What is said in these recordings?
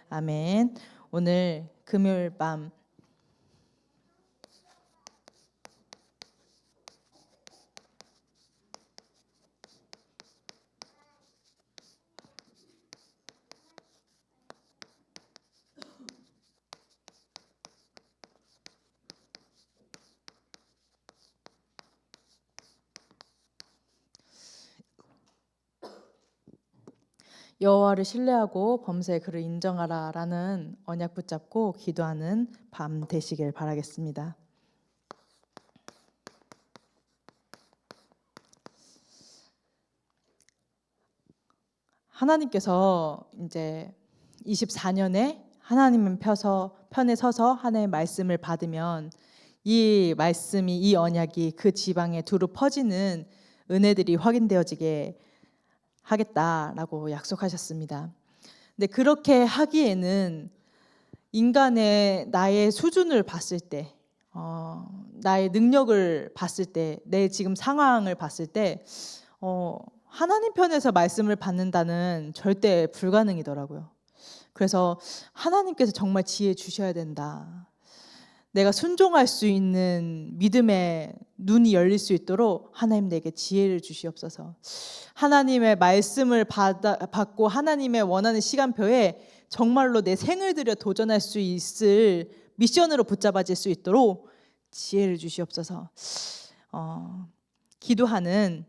아멘. 오늘 금요일 밤 여호와를 신뢰하고 범사의 그를 인정하라라는 언약 붙잡고 기도하는 밤 되시길 바라겠습니다. 하나님께서 이제 24년에 하나님 편에 서서 하나님의 말씀을 받으면 이 말씀이 이 언약이 그 지방에 두루 퍼지는 은혜들이 확인되어지게 하겠다라고 약속하셨습니다. 근데 그렇게 하기에는 인간의 나의 수준을 봤을 때, 나의 능력을 봤을 때, 내 지금 상황을 봤을 때, 하나님 편에서 말씀을 받는다는 절대 불가능이더라고요. 그래서 하나님께서 정말 지혜 주셔야 된다. 내가 순종할 수 있는 믿음의 눈이 열릴 수 있도록 하나님 내게 지혜를 주시옵소서. 하나님의 말씀을 받고 하나님의 원하는 시간표에 정말로 내 생을 들여 도전할 수 있을 미션으로 붙잡아질 수 있도록 지혜를 주시옵소서. 기도하는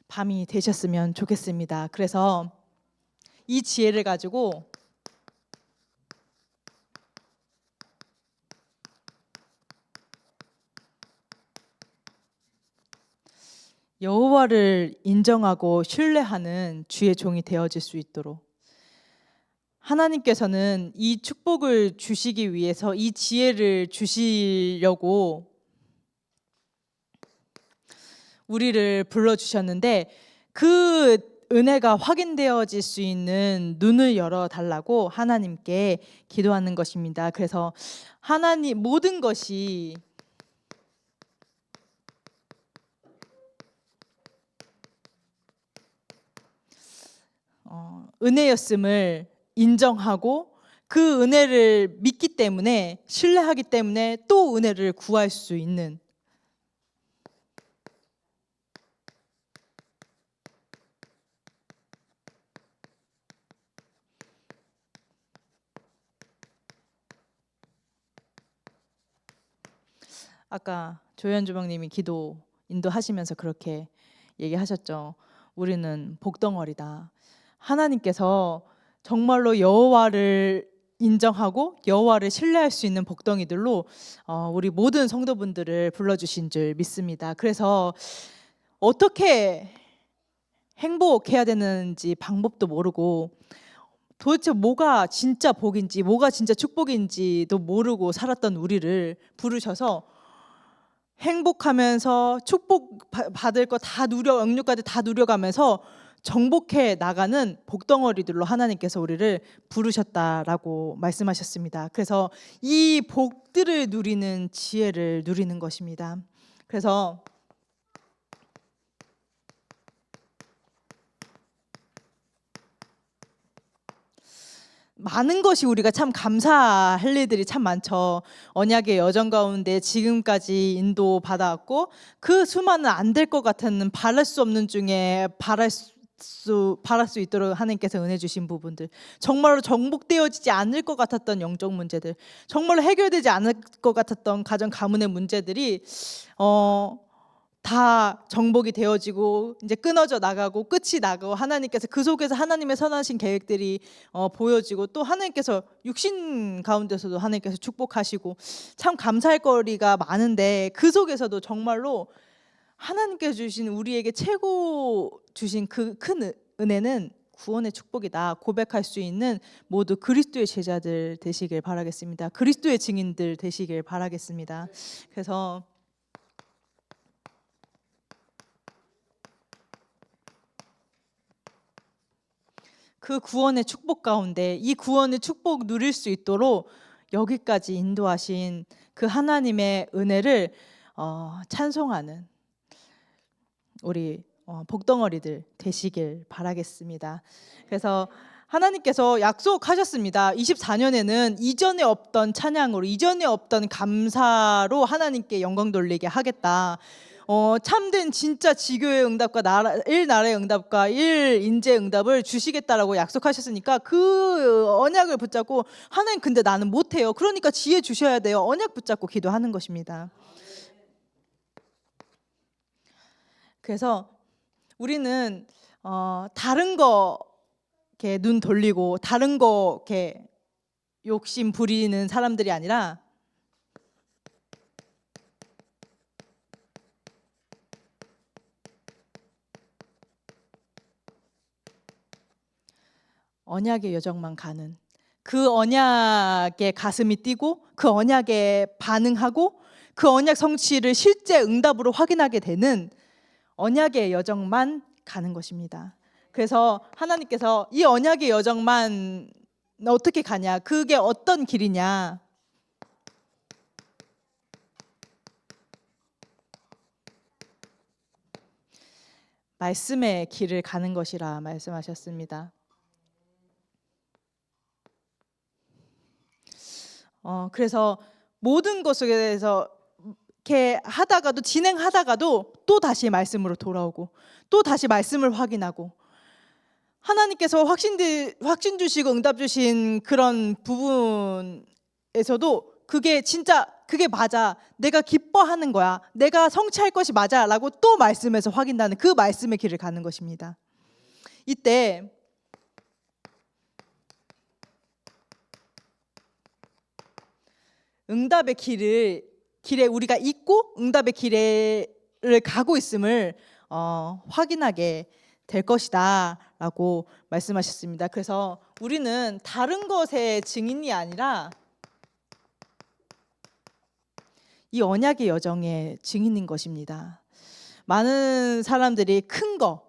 밤이 되셨으면 좋겠습니다. 그래서 이 지혜를 가지고 여호와를 인정하고 신뢰하는 주의 종이 되어질 수 있도록 하나님께서는 이 축복을 주시기 위해서 이 지혜를 주시려고 우리를 불러주셨는데 그 은혜가 확인되어질 수 있는 눈을 열어달라고 하나님께 기도하는 것입니다. 그래서 하나님 모든 것이 은혜였음을 인정하고 그 은혜를 믿기 때문에 신뢰하기 때문에 또 은혜를 구할 수 있는 아까 조현 주방님이 기도 인도하시면서 그렇게 얘기하셨죠. 우리는 복덩어리다. 하나님께서 정말로 여호와를 인정하고 여호와를 신뢰할 수 있는 복덩이들로 우리 모든 성도분들을 불러주신 줄 믿습니다. 그래서 어떻게 행복해야 되는지 방법도 모르고 도대체 뭐가 진짜 복인지 뭐가 진짜 축복인지도 모르고 살았던 우리를 부르셔서 행복하면서 축복 받을 거 다 영육까지 다 누려가면서 정복해 나가는 복덩어리들로 하나님께서 우리를 부르셨다라고 말씀하셨습니다. 그래서 이 복들을 누리는 지혜를 누리는 것입니다. 그래서 많은 것이 우리가 참 감사할 일들이 참 많죠. 언약의 여정 가운데 지금까지 인도 받아왔고 그 수많은 안 될 것 같은 바랄 수 없는 중에 바랄 수 있도록 하나님께서 은혜 주신 부분들, 정말로 정복되어지지 않을 것 같았던 영적 문제들, 정말로 해결되지 않을 것 같았던 가정 가문의 문제들이 다 정복이 되어지고 이제 끊어져 나가고 끝이 나고 하나님께서 그 속에서 하나님의 선하신 계획들이 보여지고 또 하나님께서 육신 가운데서도 하나님께서 축복하시고 참 감사할 거리가 많은데 그 속에서도 정말로 하나님께서 주신 우리에게 최고 주신 그 큰 은혜는 구원의 축복이다 고백할 수 있는 모두 그리스도의 제자들 되시길 바라겠습니다. 그리스도의 증인들 되시길 바라겠습니다. 그래서 그 구원의 축복 가운데 이 구원의 축복 누릴 수 있도록 여기까지 인도하신 그 하나님의 은혜를 찬송하는 우리 복덩어리들 되시길 바라겠습니다. 그래서 하나님께서 약속하셨습니다. 24년에는 이전에 없던 찬양으로, 이전에 없던 감사로 하나님께 영광 돌리게 하겠다. 참된 진짜 지교의 응답과 나라의 응답과 인재의 응답을 주시겠다라고 약속하셨으니까 그 언약을 붙잡고, 하나님 근데 나는 못해요, 그러니까 지혜 주셔야 돼요, 언약 붙잡고 기도하는 것입니다. 그래서 우리는 다른 거 이렇게 눈 돌리고 다른 거 이렇게 욕심 부리는 사람들이 아니라 언약의 여정만 가는, 그 언약에 가슴이 뛰고 그 언약에 반응하고 그 언약 성취를 실제 응답으로 확인하게 되는 언약의 여정만 가는 것입니다. 그래서 하나님께서 이 언약의 여정만 어떻게 가냐, 그게 어떤 길이냐, 말씀의 길을 가는 것이라 말씀하셨습니다. 그래서 모든 것 속에서 이렇게 하다가도, 진행하다가도 또 다시 말씀으로 돌아오고 또 다시 말씀을 확인하고, 하나님께서 확신 주시고 응답 주신 그런 부분에서도 그게 진짜 그게 맞아, 내가 기뻐하는 거야, 내가 성취할 것이 맞아 라고 또 말씀에서 확인하는 그 말씀의 길을 가는 것입니다. 이때 응답의 길에 우리가 있고 응답의 길을 가고 있음을 확인하게 될 것이다 라고 말씀하셨습니다. 그래서 우리는 다른 것의 증인이 아니라 이 언약의 여정의 증인인 것입니다. 많은 사람들이 큰 거,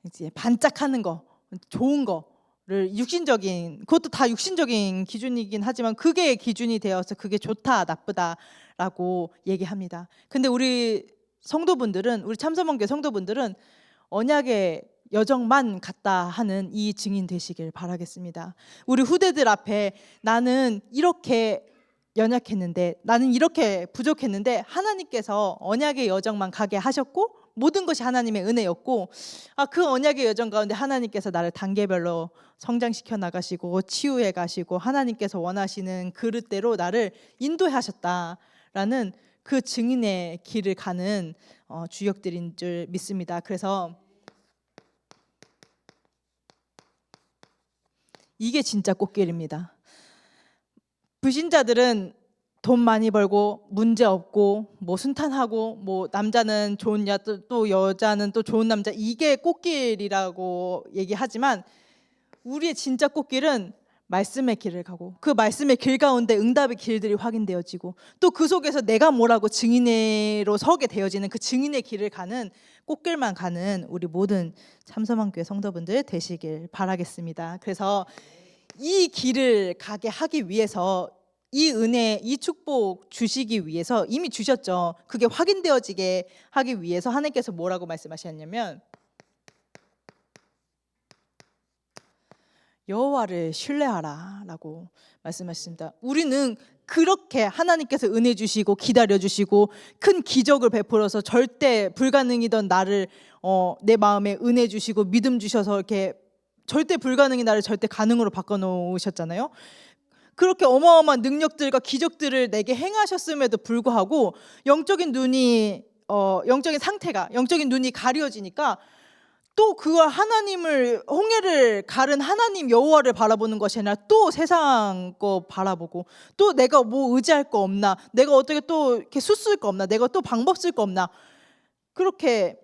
이제 반짝하는 거, 좋은 거를 육신적인, 그것도 다 육신적인 기준이긴 하지만 그게 기준이 되어서 그게 좋다 나쁘다라고 얘기합니다. 근데 우리 성도분들은, 우리 참서mon교회 성도분들은 언약의 여정만 갔다 하는 이 증인 되시길 바라겠습니다. 우리 후대들 앞에 나는 이렇게 연약했는데, 나는 이렇게 부족했는데 하나님께서 언약의 여정만 가게 하셨고 모든 것이 하나님의 은혜였고, 그 언약의 여정 가운데 하나님께서 나를 단계별로 성장시켜 나가시고 치유해 가시고 하나님께서 원하시는 그릇대로 나를 인도하셨다라는 그 증인의 길을 가는 주역들인 줄 믿습니다. 그래서 이게 진짜 꽃길입니다. 불신자들은 돈 많이 벌고 문제 없고 뭐 순탄하고 뭐 남자는 좋은 또 여자는 또 좋은 남자, 이게 꽃길이라고 얘기하지만 우리의 진짜 꽃길은 말씀의 길을 가고 그 말씀의 길 가운데 응답의 길들이 확인되어지고 또 그 속에서 내가 뭐라고 증인으로 서게 되어지는 그 증인의 길을 가는 꽃길만 가는 우리 모든 참서만교회 성도분들 되시길 바라겠습니다. 그래서 이 길을 가게 하기 위해서, 이 은혜, 이 축복 주시기 위해서 이미 주셨죠. 그게 확인되어지게 하기 위해서 하나님께서 뭐라고 말씀하셨냐면 여호와를 신뢰하라 라고 말씀하셨습니다. 우리는 그렇게 하나님께서 은혜 주시고 기다려 주시고 큰 기적을 베풀어서 절대 불가능이던 나를 내 마음에 은혜 주시고 믿음 주셔서 이렇게 절대 불가능인 나를 절대 가능으로 바꿔 놓으셨잖아요. 그렇게 어마어마한 능력들과 기적들을 내게 행하셨음에도 불구하고 영적인 상태가, 영적인 눈이 가려지니까 또 그걸 하나님을, 홍해를 가른 하나님 여호와를 바라보는 것이 아니라 또 세상 거 바라보고, 또 내가 뭐 의지할 거 없나, 내가 어떻게 또 이렇게 수쓸 거 없나, 내가 또 방법 쓸 거 없나, 그렇게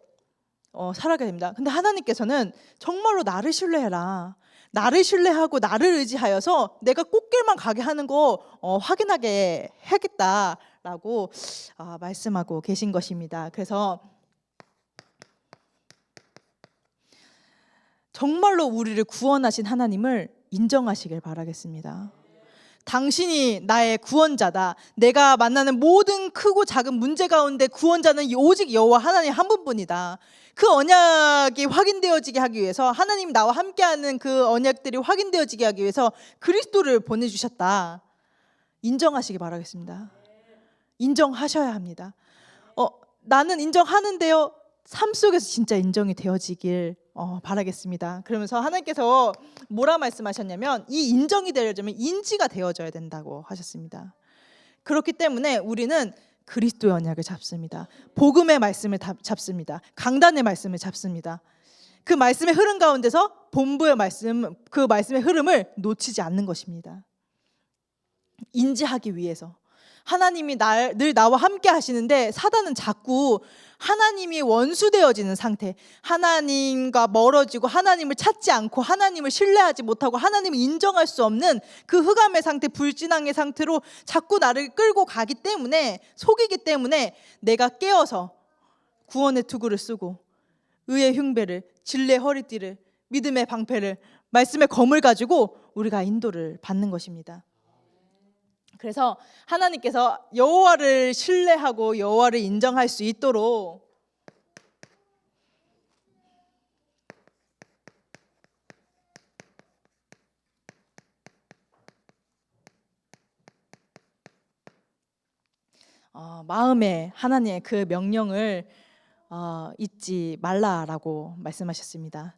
살아가게 됩니다. 근데 하나님께서는 정말로 나를 신뢰해라, 나를 신뢰하고 나를 의지하여서 내가 꽃길만 가게 하는 거 확인하게 하겠다라고 말씀하고 계신 것입니다. 그래서 정말로 우리를 구원하신 하나님을 인정하시길 바라겠습니다. 당신이 나의 구원자다. 내가 만나는 모든 크고 작은 문제 가운데 구원자는 오직 여호와 하나님 한 분뿐이다. 그 언약이 확인되어지게 하기 위해서, 하나님이 나와 함께하는 그 언약들이 확인되어지게 하기 위해서 그리스도를 보내주셨다. 인정하시기 바라겠습니다. 인정하셔야 합니다. 나는 인정하는데요, 삶 속에서 진짜 인정이 되어지길 바라겠습니다. 그러면서 하나님께서 뭐라 말씀하셨냐면, 이 인정이 되려면 인지가 되어져야 된다고 하셨습니다. 그렇기 때문에 우리는 그리스도의 언약을 잡습니다. 복음의 말씀을 잡습니다. 강단의 말씀을 잡습니다. 그 말씀의 흐름 가운데서 본부의 말씀, 그 말씀의 흐름을 놓치지 않는 것입니다. 인지하기 위해서. 하나님이 늘 나와 함께 하시는데 사단은 자꾸 하나님이 원수되어지는 상태, 하나님과 멀어지고 하나님을 찾지 않고 하나님을 신뢰하지 못하고 하나님을 인정할 수 없는 그 흑암의 상태, 불진앙의 상태로 자꾸 나를 끌고 가기 때문에, 속이기 때문에 내가 깨어서 구원의 투구를 쓰고 의의 흉배를, 진리의 허리띠를, 믿음의 방패를, 말씀의 검을 가지고 우리가 인도를 받는 것입니다. 그래서 하나님께서 여호와를 신뢰하고 여호와를 인정할 수 있도록 마음에 하나님의 그 명령을 잊지 말라라고 말씀하셨습니다.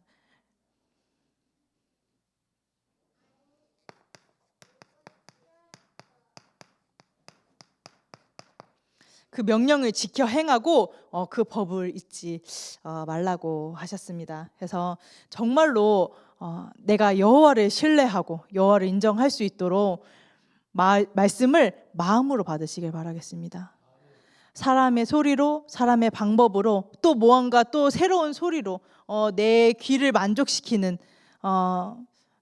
그 명령을 지켜 행하고 그 법을 잊지 말라고 하셨습니다. 그래서 정말로 내가 여호와를 신뢰하고 여호와를 인정할 수 있도록 말씀을 마음으로 받으시길 바라겠습니다. 사람의 소리로, 사람의 방법으로, 또 무언가 또 새로운 소리로 내 귀를 만족시키는,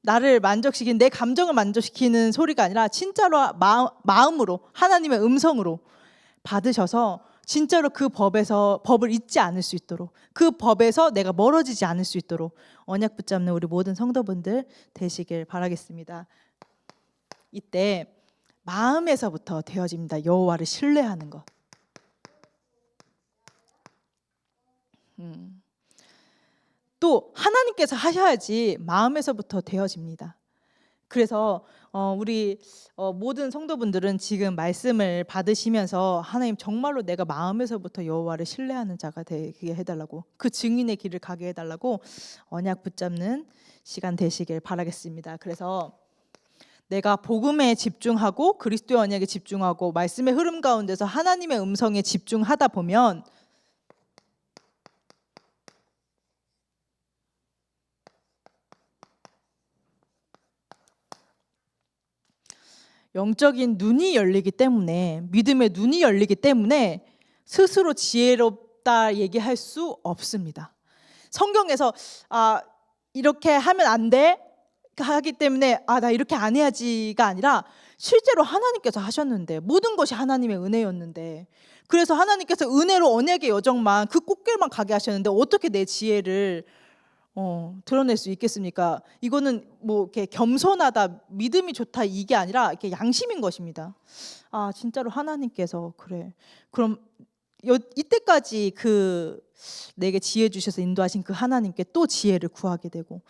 나를 만족시키는, 내 감정을 만족시키는 소리가 아니라 진짜로 마음으로 하나님의 음성으로 받으셔서 진짜로 그 법을 잊지 않을 수 있도록, 그 법에서 내가 멀어지지 않을 수 있도록 언약 붙잡는 우리 모든 성도분들 되시길 바라겠습니다. 이때 마음에서부터 되어집니다. 여호와를 신뢰하는 것. 또 하나님께서 하셔야지 마음에서부터 되어집니다. 그래서 우리 모든 성도분들은 지금 말씀을 받으시면서 하나님, 정말로 내가 마음에서부터 여호와를 신뢰하는 자가 되게 해달라고, 그 증인의 길을 가게 해달라고 언약 붙잡는 시간 되시길 바라겠습니다. 그래서 내가 복음에 집중하고 그리스도의 언약에 집중하고 말씀의 흐름 가운데서 하나님의 음성에 집중하다 보면 영적인 눈이 열리기 때문에, 믿음의 눈이 열리기 때문에 스스로 지혜롭다 얘기할 수 없습니다. 성경에서 이렇게 하면 안 돼 하기 때문에 나 이렇게 안 해야지가 아니라, 실제로 하나님께서 하셨는데, 모든 것이 하나님의 은혜였는데, 그래서 하나님께서 은혜로 언약의 여정만, 그 꽃길만 가게 하셨는데 어떻게 내 지혜를 드러낼 수 있겠습니까? 이거는 뭐 이렇게 겸손하다, 믿음이 좋다 이게 아니라 이렇게 양심인 것입니다. 진짜로 하나님께서 그래. 그럼 이때까지 내게 지혜 주셔서 인도하신 그 하나님께 또 지혜를 구하게 되고,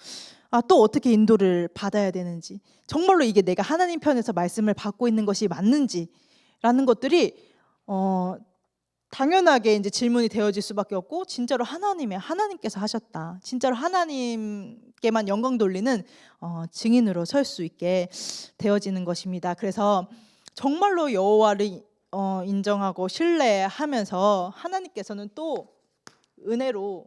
또 어떻게 인도를 받아야 되는지, 정말로 이게 내가 하나님 편에서 말씀을 받고 있는 것이 맞는지라는 것들이 당연하게 이제 질문이 되어질 수밖에 없고, 진짜로 하나님께서 하셨다, 진짜로 하나님께만 영광 돌리는 증인으로 설 수 있게 되어지는 것입니다. 그래서 정말로 여호와를 인정하고 신뢰하면서 하나님께서는 또 은혜로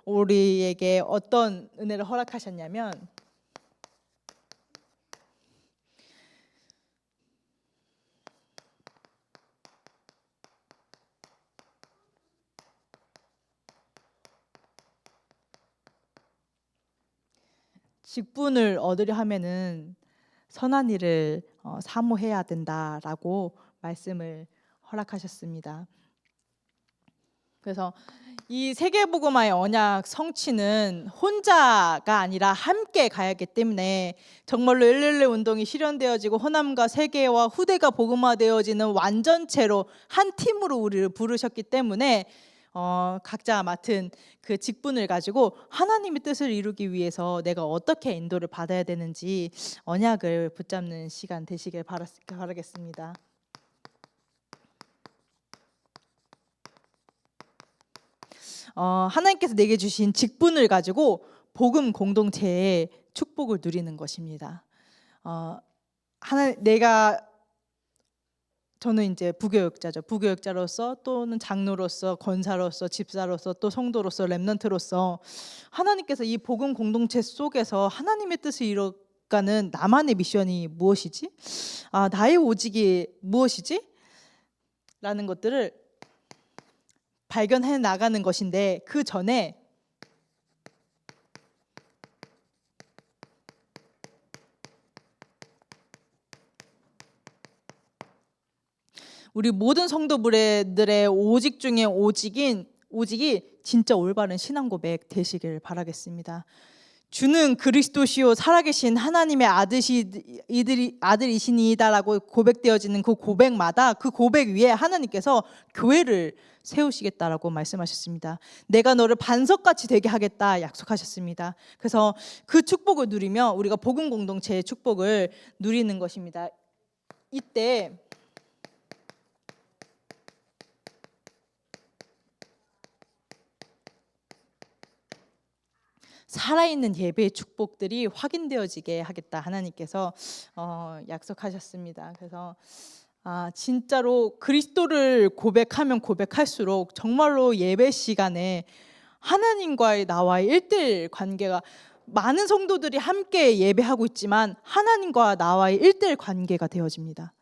우리에게 어떤 은혜를 허락하셨냐면, 직분을 얻으려 하면은 선한 일을 사모해야 된다라고 말씀을 허락하셨습니다. 그래서 이 세계복음화의 언약 성취는 혼자가 아니라 함께 가야 하기 때문에 정말로 111 운동이 실현되어지고 호남과 세계와 후대가 복음화되어지는 완전체로 한 팀으로 우리를 부르셨기 때문에 각자 맡은 그 직분을 가지고 하나님의 뜻을 이루기 위해서 내가 어떻게 인도를 받아야 되는지 언약을 붙잡는 시간 되시길 바라겠습니다. 하나님께서 내게 주신 직분을 가지고 복음 공동체의 축복을 누리는 것입니다. 저는 이제 부교육자죠. 부교육자로서 또는 장로로서 권사로서 집사로서 또 성도로서 렘넌트로서 하나님께서 이 복음 공동체 속에서 하나님의 뜻을 이뤄가는 나만의 미션이 무엇이지? 나의 오직이 무엇이지? 라는 것들을 발견해 나가는 것인데 그 전에 우리 모든 성도들의 오직 중에 오직이 진짜 올바른 신앙 고백 되시길 바라겠습니다. 주는 그리스도시요 살아계신 하나님의 아들이시니이다라고 고백되어지는 그 고백마다 그 고백 위에 하나님께서 교회를 세우시겠다라고 말씀하셨습니다. 내가 너를 반석같이 되게 하겠다 약속하셨습니다. 그래서 그 축복을 누리며 우리가 복음 공동체의 축복을 누리는 것입니다. 이때 살아있는 예배의 축복들이 확인되어지게 하겠다 하나님께서 약속하셨습니다. 그래서 진짜로 그리스도를 고백하면 고백할수록 정말로 예배 시간에 하나님과의 나와의 1대1 관계가 많은 성도들이 함께 예배하고 있지만 하나님과 나와의 1대1 관계가 되어집니다.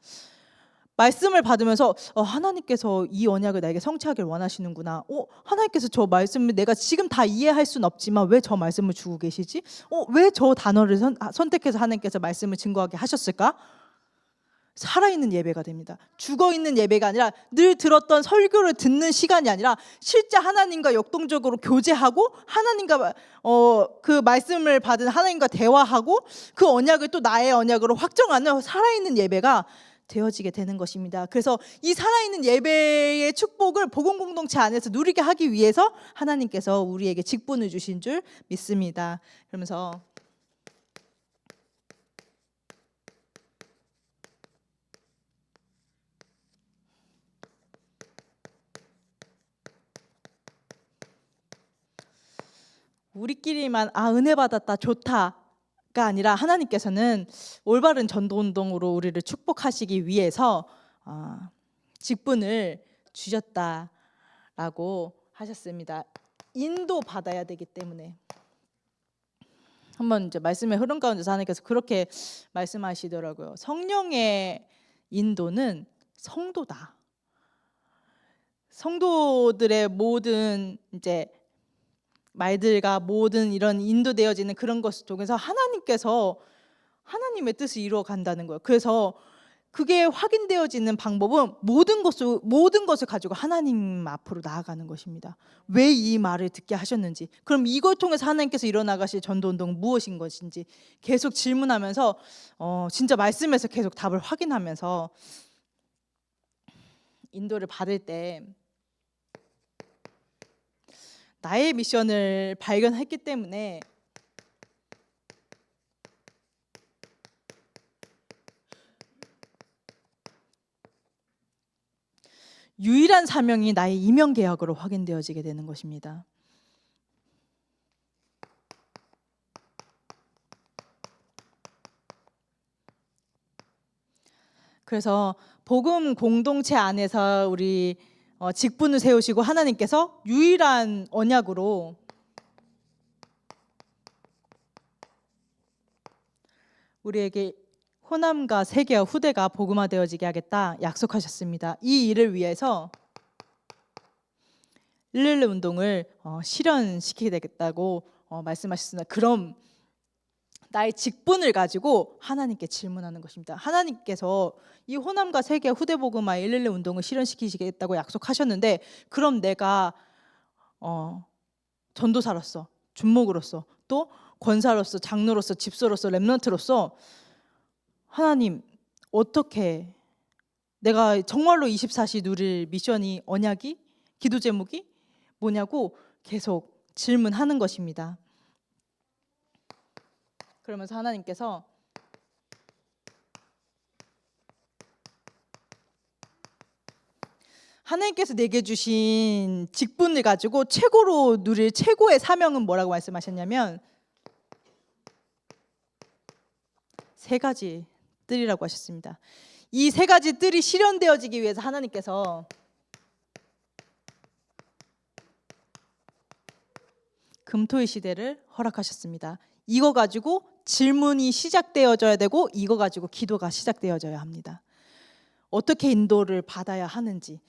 말씀을 받으면서 하나님께서 이 언약을 나에게 성취하길 원하시는구나. 하나님께서 저 말씀을 내가 지금 다 이해할 수는 없지만 왜 저 말씀을 주고 계시지? 왜 저 단어를 선택해서 하나님께서 말씀을 증거하게 하셨을까? 살아있는 예배가 됩니다. 죽어있는 예배가 아니라 늘 들었던 설교를 듣는 시간이 아니라 실제 하나님과 역동적으로 교제하고 하나님과 그 말씀을 받은 하나님과 대화하고 그 언약을 또 나의 언약으로 확정하는 살아있는 예배가 되어지게 되는 것입니다. 그래서 이 살아있는 예배의 축복을 복음 공동체 안에서 누리게 하기 위해서 하나님께서 우리에게 직분을 주신 줄 믿습니다. 그러면서 우리끼리만 은혜 받았다 좋다 가 아니라 하나님께서는 올바른 전도운동으로 우리를 축복하시기 위해서 직분을 주셨다라고 하셨습니다. 인도 받아야 되기 때문에 한번 이제 말씀의 흐름 가운데서 하나님께서 그렇게 말씀하시더라고요. 성령의 인도는 성도다. 성도들의 모든 이제 말들과 모든 이런 인도되어지는 그런 것 속에서 하나님께서 하나님의 뜻을 이루어 간다는 거예요. 그래서 그게 확인되어지는 방법은 모든 것을 가지고 하나님 앞으로 나아가는 것입니다. 왜 이 말을 듣게 하셨는지, 그럼 이걸 통해서 하나님께서 일어나가실 전도운동은 무엇인 것인지 계속 질문하면서 진짜 말씀에서 계속 답을 확인하면서 인도를 받을 때 나의 미션을 발견했기 때문에 유일한 사명이 나의 이명 계약으로 확인되어지게 되는 것입니다. 그래서 복음 공동체 안에서 우리 직분을 세우시고 하나님께서 유일한 언약으로 우리에게 호남과 세계와 후대가 복음화되어지게 하겠다 약속하셨습니다. 이 일을 위해서 111 운동을 실현시키게 되겠다고 말씀하셨습니다. 그럼 나의 직분을 가지고 하나님께 질문하는 것입니다. 하나님께서 이 호남과 세계 후대 복음화 111 운동을 실현시키시겠다고 약속하셨는데 그럼 내가 전도사로서, 준목으로서, 또 권사로서, 장로로서, 집사로서, 렘넌트로서 하나님 어떻게 내가 정말로 24시 누릴 미션이 언약이 기도 제목이 뭐냐고 계속 질문하는 것입니다. 그러면서 하나님께서 내게 주신 직분을 가지고 최고로 누릴 최고의 사명은 뭐라고 말씀하셨냐면 3가지 뜰이라고 하셨습니다. 이 3가지 뜰이 실현되어지기 위해서 하나님께서 금토의 시대를 허락하셨습니다. 이거 가지고 질문이 시작되어져야 되고 이거 가지고 기도가 시작되어져야 합니다. 어떻게 인도를 받아야 하는지.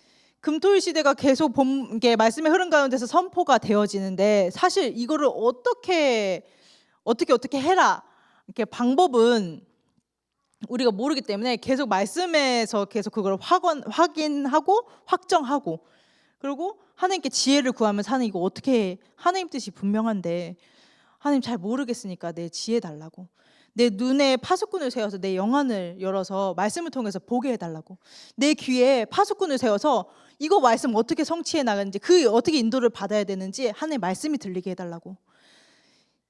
금토일 시대가 계속 이게 말씀의 흐름 가운데서 선포가 되어지는데 사실 이거를 어떻게 해라 이렇게 방법은 우리가 모르기 때문에 계속 말씀에서 계속 그걸 확인하고 확정하고 그리고 하나님께 지혜를 구하면서 하나님 이거 어떻게 해? 하나님 뜻이 분명한데 하나님 잘 모르겠으니까 내 지혜 달라고 내 눈에 파수꾼을 세워서 내 영안을 열어서 말씀을 통해서 보게 해달라고 내 귀에 파수꾼을 세워서 이거 말씀 어떻게 성취해 나가는지 그 어떻게 인도를 받아야 되는지 하나님 말씀이 들리게 해달라고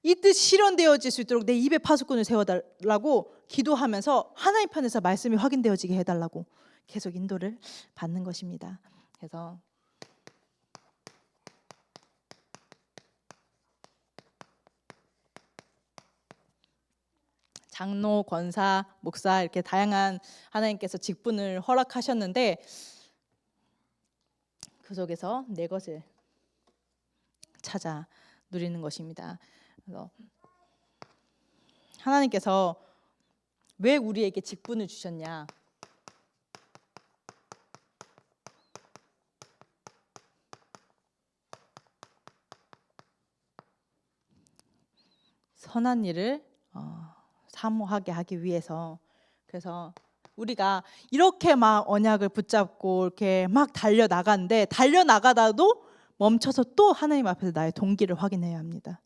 이 뜻 실현되어질 수 있도록 내 입에 파수꾼을 세워달라고 기도하면서 하나님 편에서 말씀이 확인되어지게 해달라고 계속 인도를 받는 것입니다. 그래서 장로, 권사, 목사 이렇게 다양한 하나님께서 직분을 허락하셨는데 그 속에서 내 것을 찾아 누리는 것입니다. 그래서 하나님께서 왜 우리에게 직분을 주셨냐? 선한 일을 사모하게 하기 위해서. 그래서 우리가 이렇게 막 언약을 붙잡고 이렇게 막 달려 나가는데 달려 나가다도 멈춰서 또 하나님 앞에서 나의 동기를 확인해야 합니다.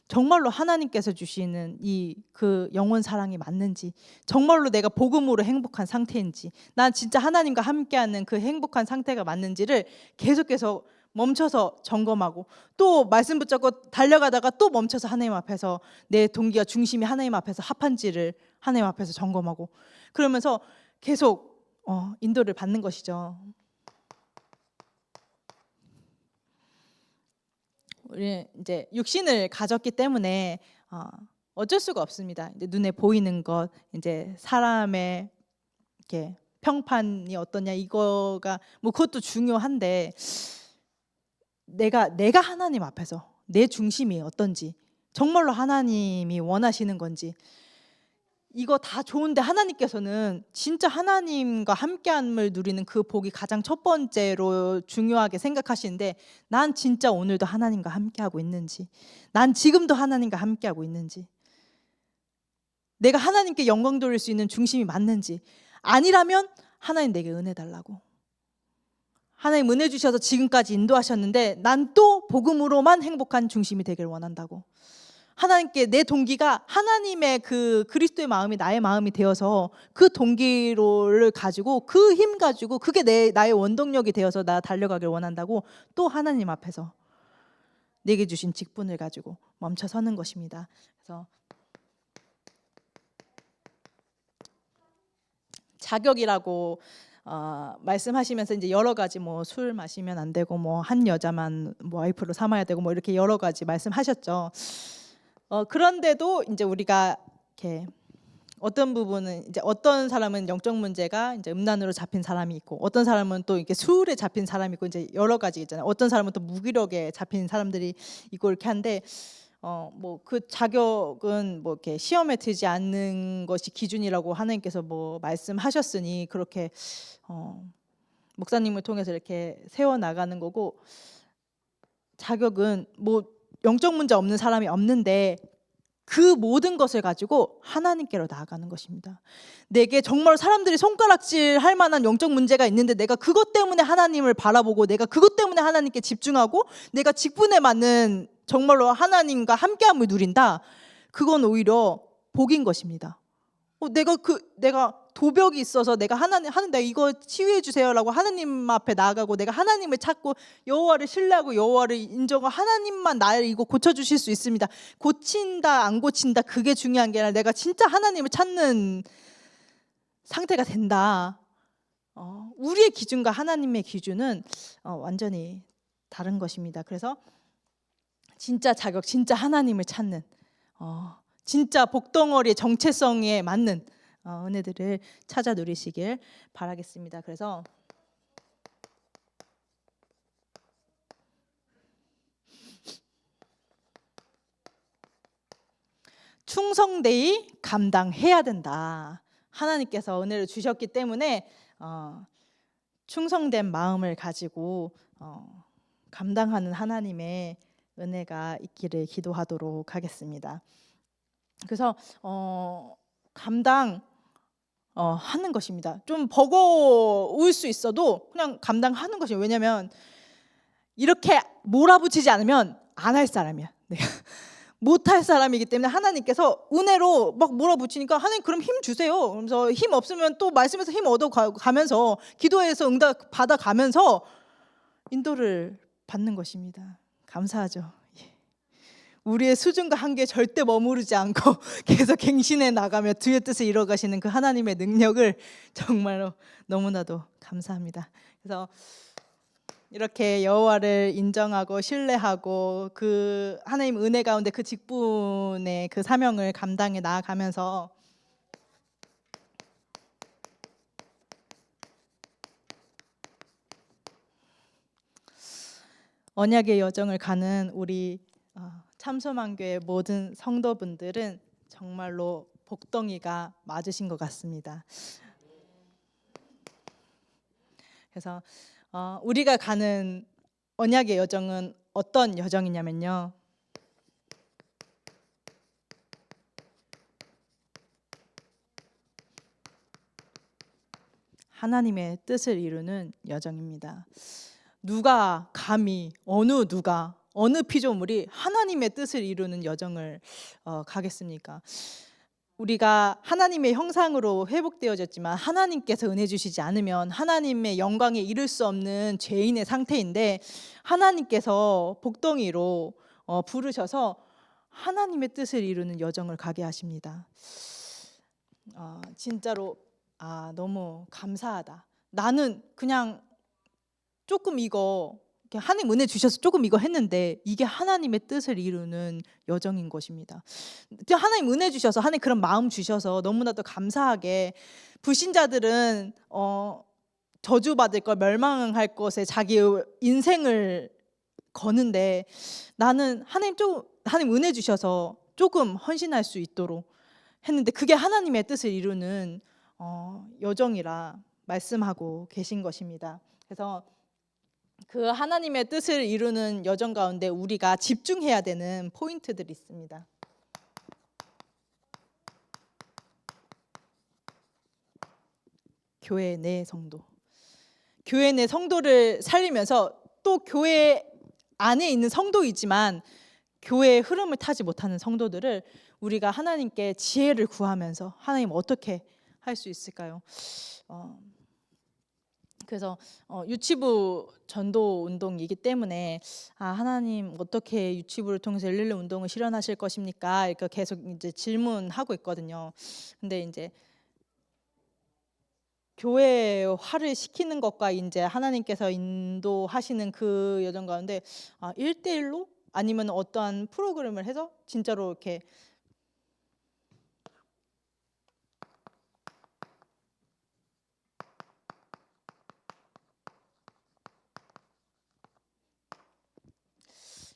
정말로 하나님께서 주시는 이 그 영원 사랑이 맞는지, 정말로 내가 복음으로 행복한 상태인지, 난 진짜 하나님과 함께하는 그 행복한 상태가 맞는지를 계속해서 멈춰서 점검하고 또 말씀 붙잡고 달려가다가 또 멈춰서 하나님 앞에서 내 동기와 중심이 하나님 앞에서 합한지를 하나님 앞에서 점검하고 그러면서 계속 인도를 받는 것이죠. 우리 이제 육신을 가졌기 때문에 어쩔 수가 없습니다. 이제 눈에 보이는 것, 이제 사람의 이렇게 평판이 어떠냐 이거가 뭐 그것도 중요한데 내가 하나님 앞에서 내 중심이 어떤지, 정말로 하나님이 원하시는 건지 이거 다 좋은데 하나님께서는 진짜 하나님과 함께함을 누리는 그 복이 가장 첫 번째로 중요하게 생각하시는데 난 진짜 오늘도 하나님과 함께하고 있는지, 난 지금도 하나님과 함께하고 있는지, 내가 하나님께 영광 돌릴 수 있는 중심이 맞는지, 아니라면 하나님 내게 은혜 달라고, 하나님 은혜 주셔서 지금까지 인도하셨는데 난 또 복음으로만 행복한 중심이 되기를 원한다고, 하나님께 내 동기가 하나님의 그 그리스도의 마음이 나의 마음이 되어서 그 동기를 가지고 그 힘 가지고 그게 나의 원동력이 되어서 나 달려가길 원한다고 또 하나님 앞에서 내게 주신 직분을 가지고 멈춰서는 것입니다. 그래서 자격이라고 말씀하시면서 이제 여러 가지 뭐 술 마시면 안 되고 뭐 한 여자만 뭐 와이프로 삼아야 되고 뭐 이렇게 여러 가지 말씀하셨죠. 그런데도 이제 우리가 이렇게 어떤 부분은 이제 어떤 사람은 영적 문제가 이제 음란으로 잡힌 사람이 있고 어떤 사람은 또 이렇게 술에 잡힌 사람이 있고 이제 여러 가지 있잖아요. 어떤 사람은 또 무기력에 잡힌 사람들이 있고 이렇게 한데 뭐 그 자격은 뭐 이렇게 시험에 들지 않는 것이 기준이라고 하나님께서 뭐 말씀하셨으니 그렇게 목사님을 통해서 이렇게 세워 나가는 거고, 자격은 뭐 영적 문제 없는 사람이 없는데 그 모든 것을 가지고 하나님께로 나아가는 것입니다. 내게 정말 사람들이 손가락질 할 만한 영적 문제가 있는데 내가 그것 때문에 하나님을 바라보고 내가 그것 때문에 하나님께 집중하고 내가 직분에 맞는 정말로 하나님과 함께함을 누린다. 그건 오히려 복인 것입니다. 내가 도벽이 있어서 내가 내가 이거 치유해 주세요라고 하나님 앞에 나아가고 내가 하나님을 찾고 여호와를 신뢰하고 여호와를 인정하고 하나님만 나를 이거 고쳐 주실 수 있습니다. 고친다 안 고친다 그게 중요한 게 아니라 내가 진짜 하나님을 찾는 상태가 된다. 우리의 기준과 하나님의 기준은 완전히 다른 것입니다. 그래서 진짜 자격, 진짜 하나님을 찾는 진짜 복덩어리의 정체성에 맞는 은혜들을 찾아 누리시길 바라겠습니다. 그래서 충성되이 감당해야 된다. 하나님께서 은혜를 주셨기 때문에 충성된 마음을 가지고 감당하는 하나님의 은혜가 있기를 기도하도록 하겠습니다. 그래서 감당 하는 것입니다. 좀 버거울 수 있어도 그냥 감당하는 것이에요. 왜냐하면 이렇게 몰아붙이지 않으면 안 할 사람이야. 내가 못할 사람이기 때문에 하나님께서 은혜로 막 몰아붙이니까 하나님 그럼 힘 주세요. 그러면서 힘 없으면 또 말씀에서 힘 얻어가면서 기도해서 응답 받아가면서 인도를 받는 것입니다. 감사하죠. 우리의 수준과 한계에 절대 머무르지 않고 계속 갱신해 나가며 주의 뜻을 이뤄가시는 그 하나님의 능력을 정말로 너무나도 감사합니다. 그래서 이렇게 여호와를 인정하고 신뢰하고 그 하나님 은혜 가운데 그 직분의 그 사명을 감당해 나아가면서 언약의 여정을 가는 우리 참소만교의 모든 성도분들은 정말로 복덩이가 맞으신 것 같습니다. 그래서 우리가 가는 언약의 여정은 어떤 여정이냐면요. 하나님의 뜻을 이루는 여정입니다. 누가 감히 어느 피조물이 하나님의 뜻을 이루는 여정을 가겠습니까? 우리가 하나님의 형상으로 회복되어졌지만 하나님께서 은혜 주시지 않으면 하나님의 영광에 이를 수 없는 죄인의 상태인데 하나님께서 복덩이로 부르셔서 하나님의 뜻을 이루는 여정을 가게 하십니다. 진짜로 너무 감사하다. 나는 그냥 조금 이거 하나님 은혜 주셔서 조금 이거 했는데 이게 하나님의 뜻을 이루는 여정인 것입니다. 하나님 은혜 주셔서 하나님 그런 마음 주셔서 너무나도 감사하게 불신자들은 저주받을 걸 멸망할 것에 자기 인생을 거는데 나는 하나님 은혜 주셔서 조금 헌신할 수 있도록 했는데 그게 하나님의 뜻을 이루는 여정이라 말씀하고 계신 것입니다. 그래서 그 하나님의 뜻을 이루는 여정 가운데 우리가 집중해야 되는 포인트들이 있습니다. 교회 내 성도. 교회 내 성도를 살리면서 또 교회 안에 있는 성도이지만 교회의 흐름을 타지 못하는 성도들을 우리가 하나님께 지혜를 구하면서 하나님 어떻게 할 수 있을까요? 그래서 유치부 전도 운동이기 때문에 하나님 어떻게 유치부를 통해서 일일이 운동을 실현하실 것입니까? 이렇게 계속 이제 질문하고 있거든요. 근데 이제 교회화를 시키는 것과 이제 하나님께서 인도하시는 그 여정 가운데 1대1로 아니면 어떠한 프로그램을 해서 진짜로 이렇게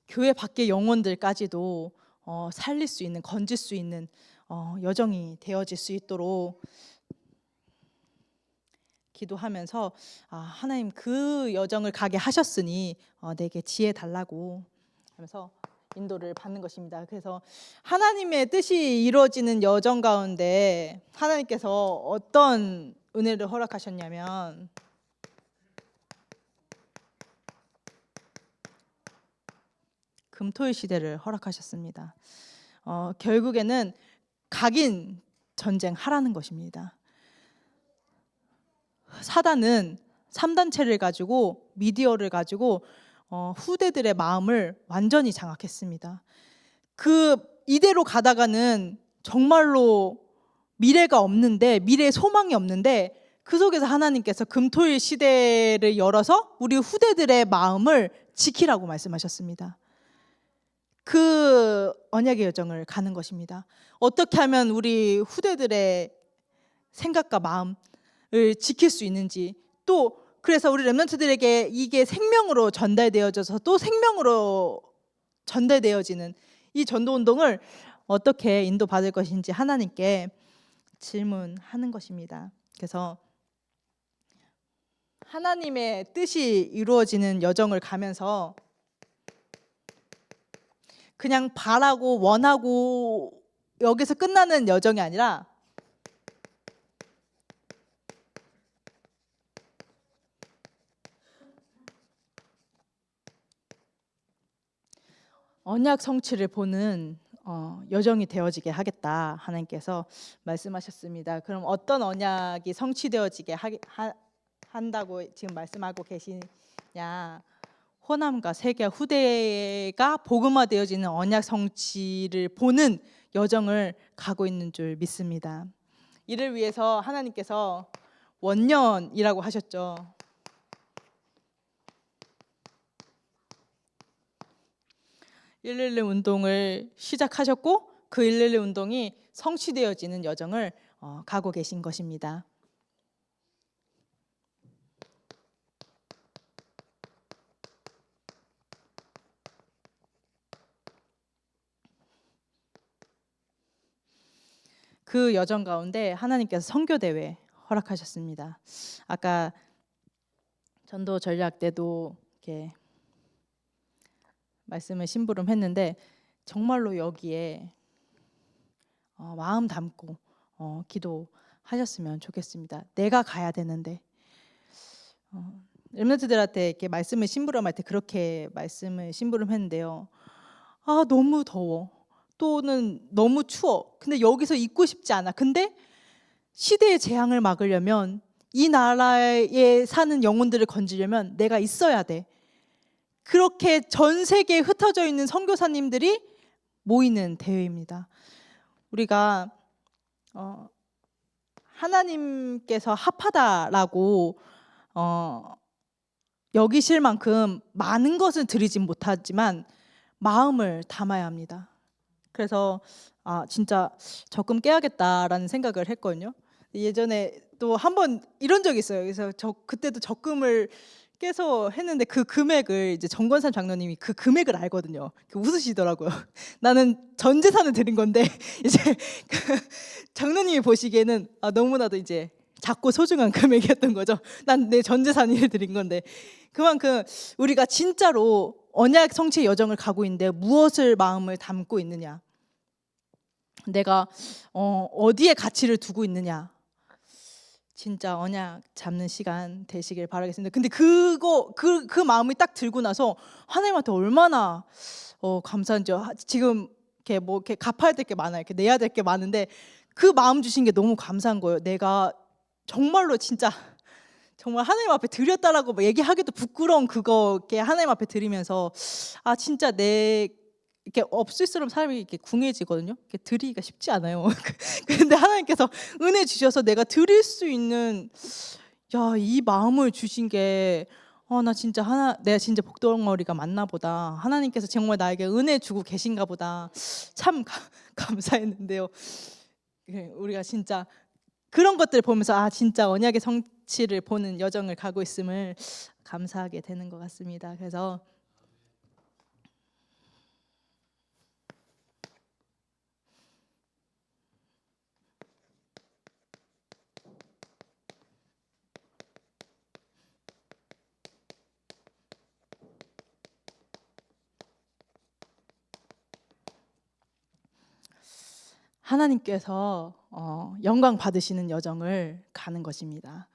교회 밖의 영혼들까지도 살릴 수 있는, 건질 수 있는 여정이 되어질 수 있도록 기도하면서 하나님 그 여정을 가게 하셨으니 내게 지혜 달라고 하면서 인도를 받는 것입니다. 그래서 하나님의 뜻이 이루어지는 여정 가운데 하나님께서 어떤 은혜를 허락하셨냐면 금토일 시대를 허락하셨습니다. 결국에는 각인 전쟁 하라는 것입니다. 사단은 3단체를 가지고 미디어를 가지고 후대들의 마음을 완전히 장악했습니다. 이대로 가다가는 정말로 미래가 없는데, 미래의 소망이 없는데, 그 속에서 하나님께서 금토일 시대를 열어서 우리 후대들의 마음을 지키라고 말씀하셨습니다. 그 언약의 여정을 가는 것입니다. 어떻게 하면 우리 후대들의 생각과 마음을 지킬 수 있는지, 또 그래서 우리 렘넌트들에게 이게 생명으로 전달되어져서 또 생명으로 전달되어지는 이 전도 운동을 어떻게 인도받을 것인지 하나님께 질문하는 것입니다. 그래서 하나님의 뜻이 이루어지는 여정을 가면서 그냥 바라고 원하고 여기서 끝나는 여정이 아니라 언약 성취를 보는 여정이 되어지게 하겠다 하나님께서 말씀하셨습니다. 그럼 어떤 언약이 성취되어지게 한다고 지금 말씀하고 계시냐? 호남과 세계 후대가 복음화되어지는 언약 성취를 보는 여정을 가고 있는 줄 믿습니다. 이를 위해서 하나님께서 원년이라고 하셨죠. 111 운동을 시작하셨고 그 111 운동이 성취되어지는 여정을 가고 계신 것입니다. 그 여정 가운데 하나님께서 선교대회 허락하셨습니다. 아까 전도 전략 때도 이렇게 말씀을 심부름했는데 정말로 여기에 마음 담고 기도하셨으면 좋겠습니다. 내가 가야 되는데 렘넌트들한테 이렇게 말씀을 심부름할 때 그렇게 말씀을 심부름했는데요. 아 너무 더워. 또는 너무 추워. 근데 여기서 있고 싶지 않아. 근데 시대의 재앙을 막으려면 이 나라에 사는 영혼들을 건지려면 내가 있어야 돼. 그렇게 전 세계에 흩어져 있는 선교사님들이 모이는 대회입니다. 우리가 하나님께서 합하다라고 여기실 만큼 많은 것을 드리진 못하지만 마음을 담아야 합니다. 그래서 진짜 적금 깨야겠다라는 생각을 했거든요. 예전에 또 한 번 이런 적이 있어요. 그래서 그때도 적금을 깨서 했는데 그 금액을 이제 정권산 장로님이 그 금액을 알거든요. 웃으시더라고요. 나는 전 재산을 드린 건데 이제 그 장로님이 보시기에는 너무나도 이제 작고 소중한 금액이었던 거죠. 난 내 전 재산을 드린 건데 그만큼 우리가 진짜로 언약 성취의 여정을 가고 있는데 무엇을 마음을 담고 있느냐, 내가 어디에 가치를 두고 있느냐, 진짜 언약 잡는 시간 되시길 바라겠습니다. 근데 그 마음이 딱 들고 나서 하나님한테 얼마나 감사한지. 지금 이렇게 갚아야 될 게 많아요. 이렇게 내야 될 게 많은데 그 마음 주신 게 너무 감사한 거예요. 내가 정말로 진짜 정말 하나님 앞에 드렸다라고 얘기하기도 부끄러운 그거 이렇게 하나님 앞에 드리면서 진짜 이렇게 없을수록 사람이 이렇게 궁해지거든요. 이렇게 드리기가 쉽지 않아요. 근데 하나님께서 은혜 주셔서 내가 드릴 수 있는 이 마음을 주신 게 나 진짜 내가 진짜 복덩어리가 맞나 보다. 하나님께서 정말 나에게 은혜 주고 계신가 보다. 참 감사했는데요. 우리가 진짜 그런 것들을 보면서 진짜 언약의 성취를 보는 여정을 가고 있음을 감사하게 되는 것 같습니다. 그래서 하나님께서 영광 받으시는 여정을 가는 것입니다.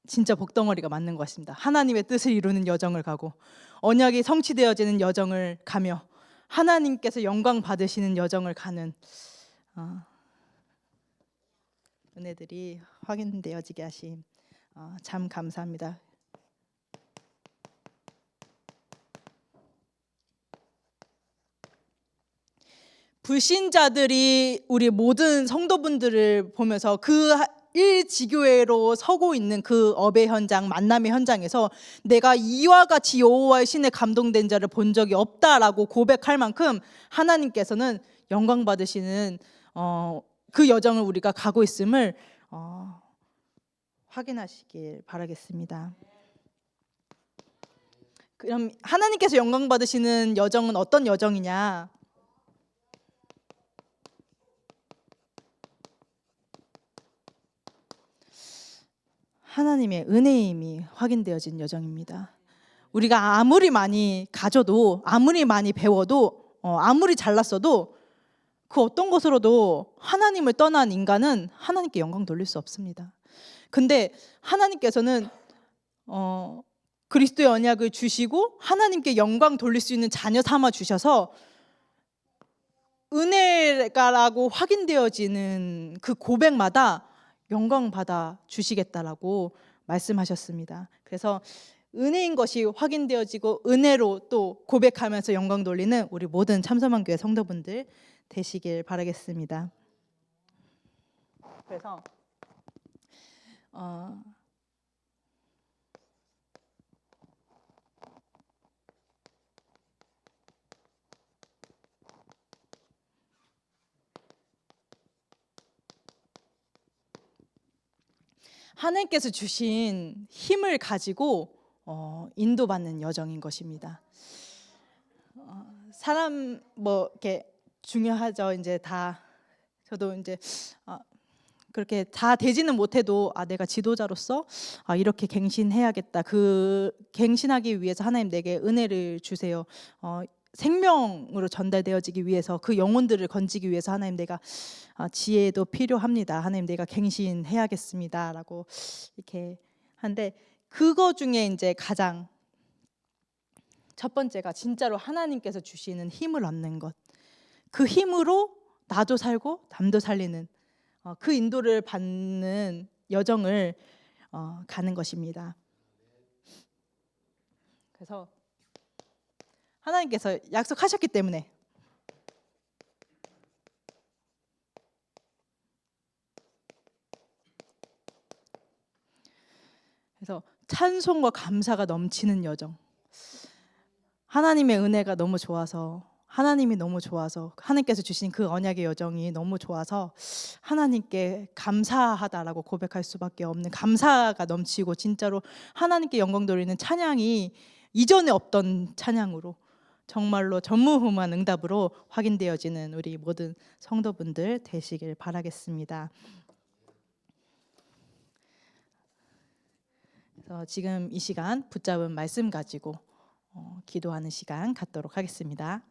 진짜 복덩어리가 맞는 것 같습니다. 하나님의 뜻을 이루는 여정을 가고 언약이 성취되어지는 여정을 가며 하나님께서 영광 받으시는 여정을 가는 은혜들이 확인되어지게 하심 참 감사합니다. 불신자들이 우리 모든 성도분들을 보면서 그 일지교회로 서고 있는 그 업의 현장, 만남의 현장에서 내가 이와 같이 여호와의 신에 감동된 자를 본 적이 없다라고 고백할 만큼 하나님께서는 영광 받으시는 그 여정을 우리가 가고 있음을 확인하시길 바라겠습니다. 그럼 하나님께서 영광 받으시는 여정은 어떤 여정이냐? 하나님의 은혜의 힘이 확인되어진 여정입니다. 우리가 아무리 많이 가져도, 아무리 많이 배워도, 아무리 잘났어도 그 어떤 것으로도 하나님을 떠난 인간은 하나님께 영광 돌릴 수 없습니다. 근데 하나님께서는 그리스도의 언약을 주시고 하나님께 영광 돌릴 수 있는 자녀 삼아 주셔서 은혜가라고 확인되어지는 그 고백마다 영광 받아 주시겠다라고 말씀하셨습니다. 그래서 은혜인 것이 확인되어지고 은혜로 또 고백하면서 영광 돌리는 우리 모든 참서만교회 성도분들 되시길 바라겠습니다. 그래서 하나님께서 주신 힘을 가지고 인도받는 여정인 것입니다. 사람 뭐 이렇게 중요하죠. 이제 다 저도 이제 그렇게 다 되지는 못해도 내가 지도자로서 이렇게 갱신해야겠다. 그 갱신하기 위해서 하나님 내게 은혜를 주세요. 생명으로 전달되어지기 위해서 그 영혼들을 건지기 위해서 하나님 내가 지혜도 필요합니다. 하나님 내가 갱신해야겠습니다라고 이렇게 한데 그거 중에 이제 가장 첫 번째가 진짜로 하나님께서 주시는 힘을 얻는 것. 그 힘으로 나도 살고 남도 살리는 그 인도를 받는 여정을 가는 것입니다. 그래서 하나님께서 약속하셨기 때문에 그래서 찬송과 감사가 넘치는 여정. 하나님의 은혜가 너무 좋아서 하나님이 너무 좋아서 하나님께서 주신 그 언약의 여정이 너무 좋아서 하나님께 감사하다라고 고백할 수밖에 없는 감사가 넘치고 진짜로 하나님께 영광 돌리는 찬양이 이전에 없던 찬양으로 정말로 전무후무한 응답으로 확인되어지는 우리 모든 성도분들 되시길 바라겠습니다. 그래서 지금 이 시간 붙잡은 말씀 가지고 기도하는 시간 갖도록 하겠습니다.